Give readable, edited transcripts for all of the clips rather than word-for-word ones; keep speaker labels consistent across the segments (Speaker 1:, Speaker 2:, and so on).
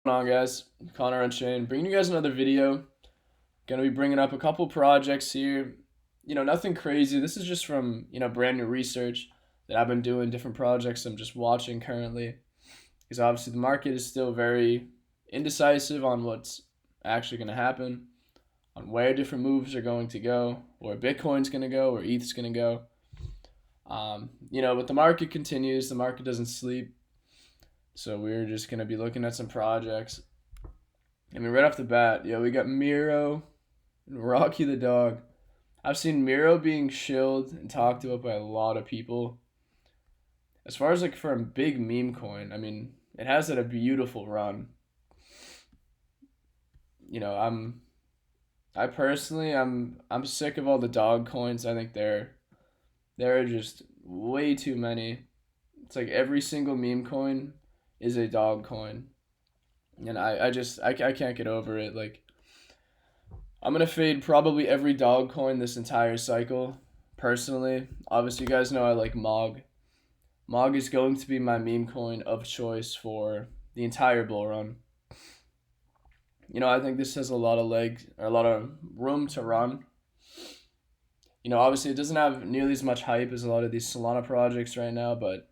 Speaker 1: On, guys? Connor Unchained, bringing you guys another video. Gonna be bringing up a couple projects here. Nothing crazy. This is just from brand new research that I've been doing, different projects I'm just watching currently. Because obviously the market is still very indecisive on what's actually gonna happen, on where different moves are going to go, where Bitcoin's gonna go, where ETH's gonna go. But the market continues. The market doesn't sleep. So we're just gonna be looking at some projects. I mean, right off the bat, we got Miro and Rocky the dog. I've seen Miro being shilled and talked about by a lot of people. As far as like for a big meme coin, I mean, it has had a beautiful run. You know, I'm I personally I'm sick of all the dog coins. I think there are just way too many. It's like every single meme coin is a dog coin. And I can't get over it. Like I'm gonna fade probably every dog coin this entire cycle. Personally, obviously you guys know I like Mog. Mog is going to be my meme coin of choice for the entire bull run. I think this has a lot of legs or a lot of room to run. Obviously it doesn't have nearly as much hype as a lot of these Solana projects right now, but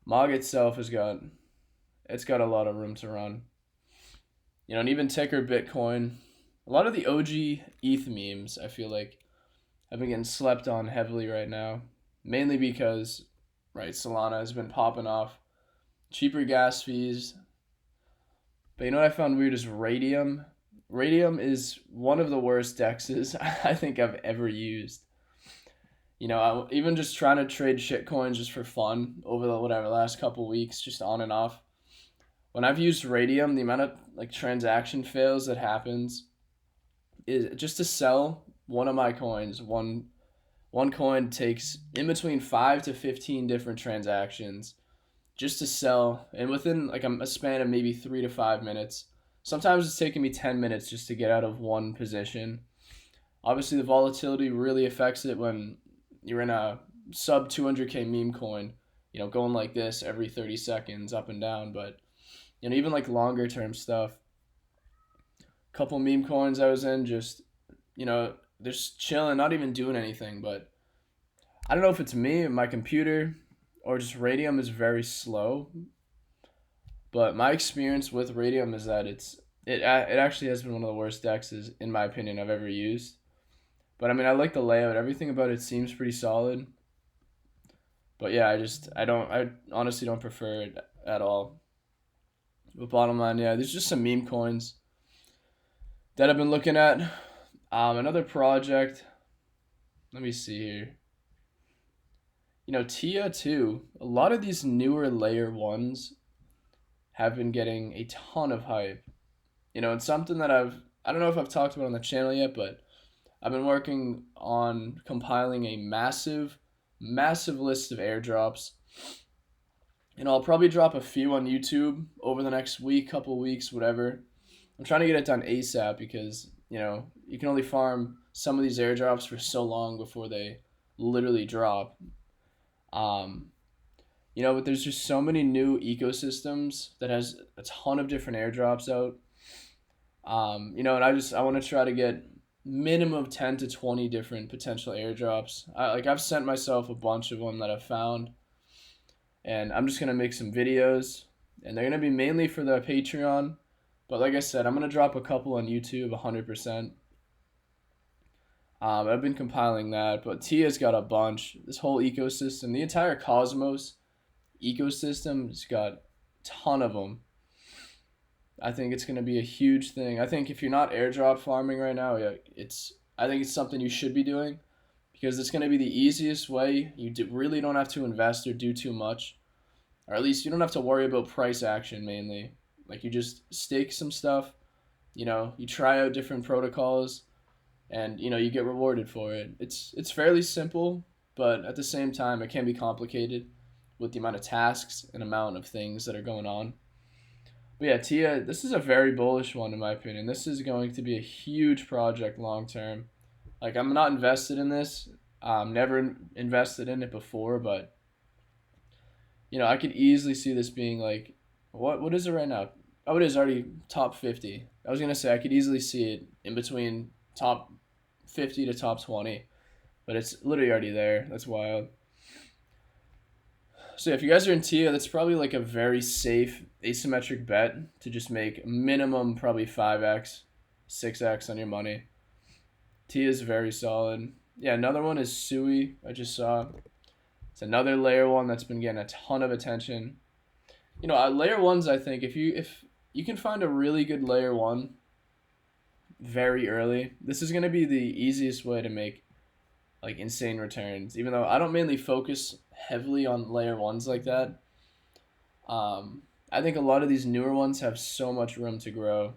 Speaker 1: Mog itself it's got a lot of room to run. And even ticker Bitcoin. A lot of the OG ETH memes, I feel like, have been getting slept on heavily right now. Mainly because, right, Solana has been popping off. Cheaper gas fees. But you know what I found weird is Radium. Radium is one of the worst dexes I think I've ever used. Even just trying to trade shitcoins just for fun over the last couple weeks, just on and off. When I've used Radium, the amount of like transaction fails that happens is just to sell one of my coins. One coin takes in between 5 to 15 different transactions just to sell, and within like a span of maybe 3 to 5 minutes. Sometimes it's taking me 10 minutes just to get out of one position. Obviously, the volatility really affects it when you're in a sub 200k meme coin. Going like this every 30 seconds up and down, but even like longer term stuff. Couple meme coins I was in, just chilling, not even doing anything. But I don't know if it's me, my computer, or just Radium is very slow. But my experience with Radium is that it actually has been one of the worst dexes in my opinion I've ever used. But I mean, I like the layout. Everything about it seems pretty solid. But yeah, I honestly don't prefer it at all. But bottom line, yeah, there's just some meme coins that I've been looking at. Another project. Let me see here. Tia too. A lot of these newer layer ones have been getting a ton of hype. It's something that I don't know if I've talked about on the channel yet, but I've been working on compiling a massive, massive list of airdrops. I'll probably drop a few on YouTube over the next week, couple weeks, whatever. I'm trying to get it done ASAP because, you can only farm some of these airdrops for so long before they literally drop. Um, but there's just so many new ecosystems that has a ton of different airdrops out. And I want to try to get minimum of 10 to 20 different potential airdrops. I've sent myself a bunch of them that I've found, and I'm just gonna make some videos, and they're gonna be mainly for the Patreon. But like I said, I'm gonna drop a couple on YouTube, 100%. I've been compiling that, but Tia's got a bunch. This whole ecosystem, the entire Cosmos ecosystem, has got a ton of them. I think it's gonna be a huge thing. I think if you're not airdrop farming right now, yeah, I think it's something you should be doing because it's gonna be the easiest way. Really don't have to invest or do too much, or at least you don't have to worry about price action mainly. Like you just stake some stuff, you try out different protocols, and you get rewarded for it. It's fairly simple, but at the same time it can be complicated with the amount of tasks and amount of things that are going on. But yeah, Tia, this is a very bullish one in my opinion. This is going to be a huge project long term. Like I'm not invested in this. Never invested in it before, but I could easily see this being like, what is it right now? Oh, it is already top 50. I was gonna say I could easily see it in between top 50 to top 20, but it's literally already there. That's wild. So if you guys are in TIA, that's probably like a very safe asymmetric bet to just make minimum probably 5x, 6x on your money. TIA is very solid. Yeah, another one is Sui. I just saw. It's another layer one that's been getting a ton of attention. Layer ones. I think if you can find a really good layer one very early, this is gonna be the easiest way to make like insane returns. Even though I don't mainly focus heavily on layer ones like that. I think a lot of these newer ones have so much room to grow,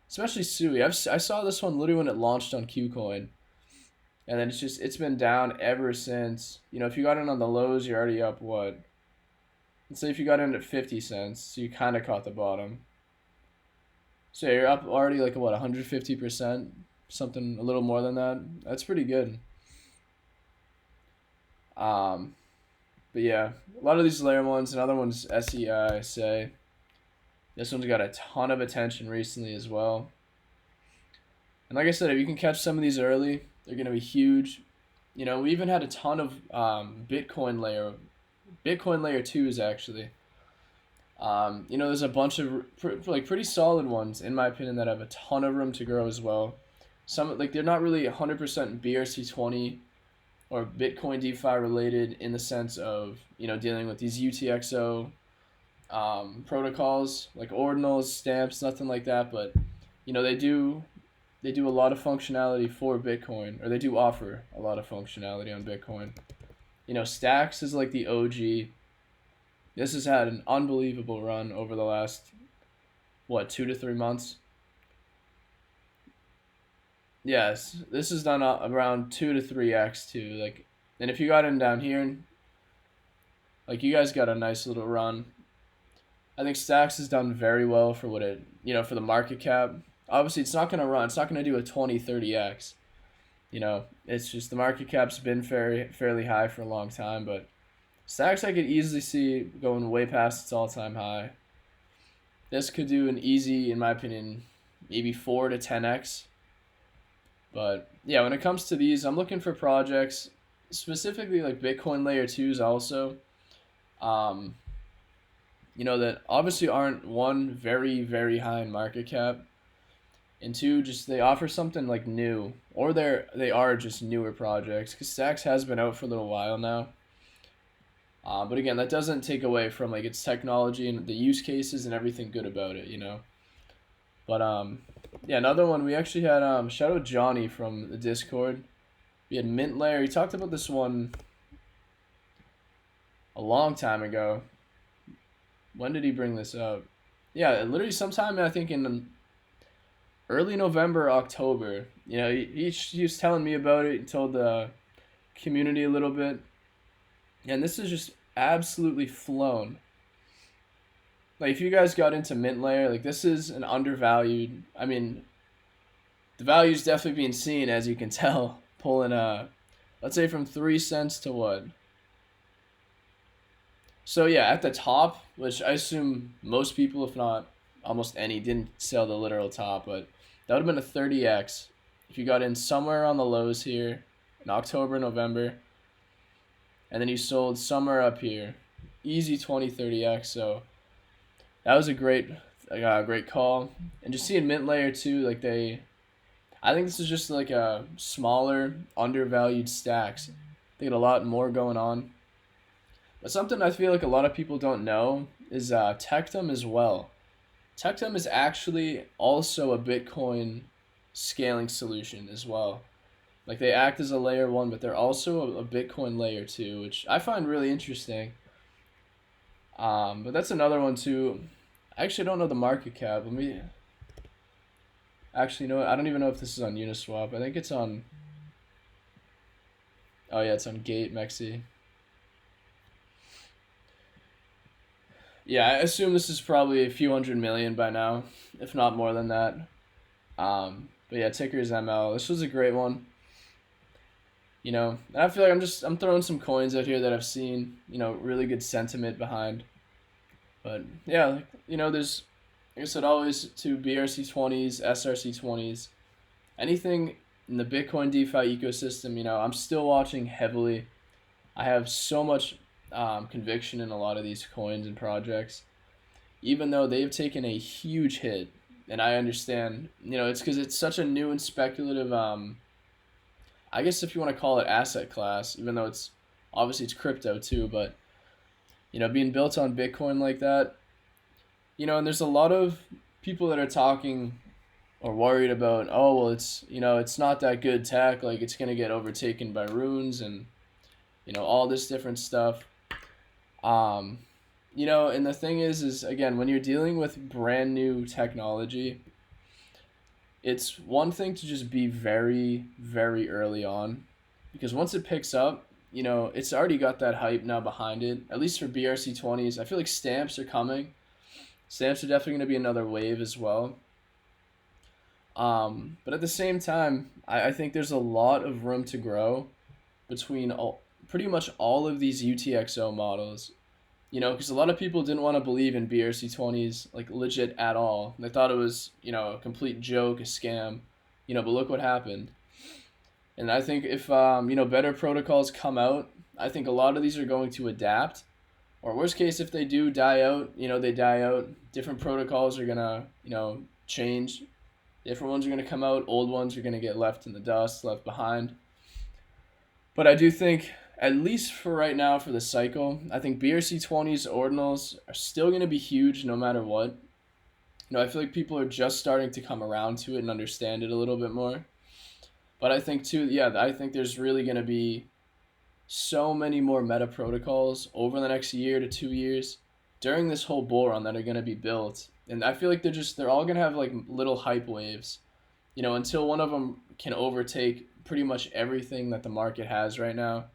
Speaker 1: especially Sui. I saw this one literally when it launched on KuCoin, and then it's been down ever since. If you got in on the lows, you're already up what? Let's say if you got in at 50 cents, so you kind of caught the bottom. So yeah, you're up already like what 150%, something a little more than that. That's pretty good. Um, but yeah, a lot of these layer ones. Another one's SEI. Say this one's got a ton of attention recently as well. And like I said, if you can catch some of these early, they're gonna be huge. We even had a ton of Bitcoin layer 2's actually. There's a bunch of pretty solid ones in my opinion that have a ton of room to grow as well. Some like they're not really 100% BRC20 or Bitcoin DeFi related in the sense of dealing with these UTXO protocols like ordinals, stamps, nothing like that. But they do a lot of functionality for Bitcoin, or they do offer a lot of functionality on Bitcoin. Stax is like the OG. This has had an unbelievable run over the last, 2 to 3 months? Yes, this has done around 2 to 3x too. Like, and if you got in down here, like you guys got a nice little run. I think Stax has done very well for for the market cap. Obviously, it's not going to run. It's not going to do a 20, 30x. It's just the market cap's been fairly high for a long time, but Stax I could easily see going way past its all-time high. This could do an easy, in my opinion, maybe 4 to 10x. But yeah, when it comes to these, I'm looking for projects, specifically like Bitcoin layer 2's also, that obviously aren't one, very, very high in market cap, and two, just they offer something like new, or they are just newer projects, because Stax has been out for a little while now. But again, that doesn't take away from like its technology and the use cases and everything good about it. But yeah, another one we actually had shout out Johnny from the Discord. We had Mint Layer. He talked about this one a long time ago. When did he bring this up? Yeah, literally sometime I think in early November, October. He was telling me about it. He told the community a little bit, and this is just absolutely flown. Like if you guys got into Mint Layer, like this is an undervalued. I mean, the value is definitely being seen, as you can tell, pulling let's say from 3 cents to what. So yeah, at the top, which I assume most people, if not almost any, didn't sell the literal top, but that would have been a 30x if you got in somewhere on the lows here in October, November, and then you sold somewhere up here, easy 20, 30x. So that was a great call. And just seeing Mint Layer 2, I think this is just like a smaller, undervalued Stax. They got a lot more going on. But something I feel like a lot of people don't know is Tectum as well. Tectum is actually also a Bitcoin scaling solution as well. Like they act as a layer 1, but they're also a Bitcoin layer 2, which I find really interesting. But that's another one too. I actually don't know the market cap. Actually, you know what? I don't even know if this is on Uniswap. I think it's on. Oh yeah, it's on Gate Mexi. Yeah, I assume this is probably a few hundred million by now, if not more than that. But yeah, ticker is ML. This was a great one. And I feel like I'm throwing some coins out here that I've seen, really good sentiment behind. But yeah, there's like I said, always to BRC20s, SRC20s, anything in the Bitcoin DeFi ecosystem. I'm still watching heavily. I have so much conviction in a lot of these coins and projects, even though they've taken a huge hit. And I understand, it's because it's such a new and speculative, I guess if you want to call it asset class, even though it's crypto too, but being built on Bitcoin like that, and there's a lot of people that are talking or worried about, oh well, it's not that good tech, like it's gonna get overtaken by runes and all this different stuff. um and the thing is again, when you're dealing with brand new technology, it's one thing to just be very, very early on, because once it picks up, it's already got that hype now behind it. At least for BRC20s, I feel like stamps are coming. Stamps are definitely going to be another wave as well. But at the same time, I think there's a lot of room to grow between pretty much all of these UTXO models. Because a lot of people didn't want to believe in BRC20s like legit at all. They thought it was, a complete joke, a scam. But look what happened. And I think if better protocols come out, I think a lot of these are going to adapt. Or worst case, if they do die out, they die out. Different protocols are gonna, change. Different ones are gonna come out. Old ones are gonna get left in the dust, left behind. But I do think, at least for right now, for the cycle, I think BRC20s, ordinals are still going to be huge no matter what. I feel like people are just starting to come around to it and understand it a little bit more. But I think too, yeah, I think there's really going to be so many more meta protocols over the next year to 2 years during this whole bull run that are going to be built. And I feel like they're all going to have like little hype waves, until one of them can overtake pretty much everything that the market has right now.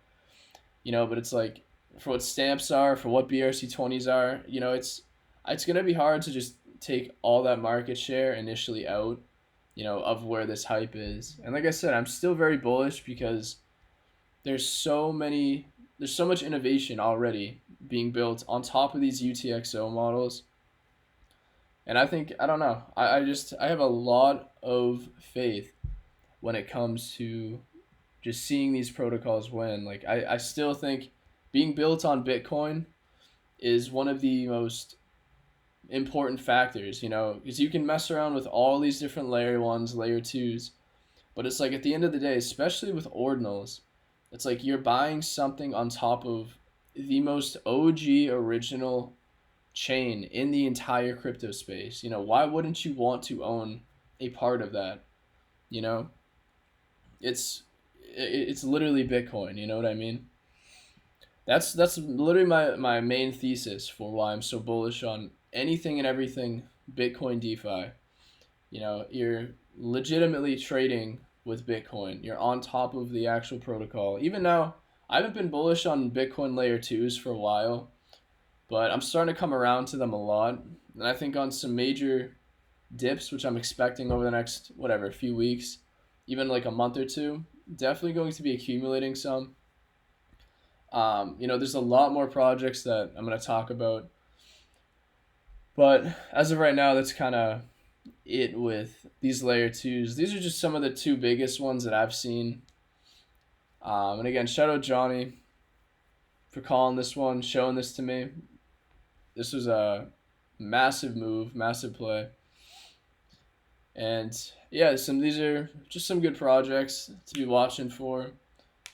Speaker 1: But it's like, for what stamps are, for what BRC20s are, it's going to be hard to just take all that market share initially out, of where this hype is. And like I said, I'm still very bullish because there's so much innovation already being built on top of these UTXO models. And I think, I don't know, I have a lot of faith when it comes to just seeing these protocols win. Like I still think being built on Bitcoin is one of the most important factors, because you can mess around with all these different layer 1s, layer 2s, but it's like at the end of the day, especially with ordinals, it's like you're buying something on top of the most OG original chain in the entire crypto space. Why wouldn't you want to own a part of that? you know it's literally Bitcoin. You know what I mean? That's literally my main thesis for why I'm so bullish on anything and everything Bitcoin DeFi. You're legitimately trading with Bitcoin. You're on top of the actual protocol. Even now, I haven't been bullish on Bitcoin layer 2s for a while, but I'm starting to come around to them a lot. And I think on some major dips, which I'm expecting over the next, whatever, few weeks, even like a month or two, definitely going to be accumulating some. There's a lot more projects that I'm going to talk about. But as of right now, that's kind of it with these layer 2s. These are just some of the two biggest ones that I've seen. And again, shout out Johnny for calling this one, showing this to me. This was a massive move, massive play. And yeah, these are just some good projects to be watching for.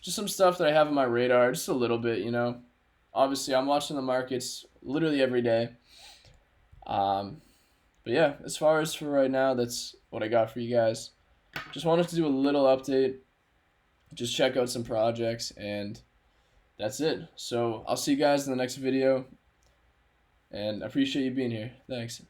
Speaker 1: Just some stuff that I have on my radar, just a little bit, Obviously, I'm watching the markets literally every day. But yeah, as far as for right now, that's what I got for you guys. Just wanted to do a little update. Just check out some projects, and that's it. So I'll see you guys in the next video, and I appreciate you being here. Thanks.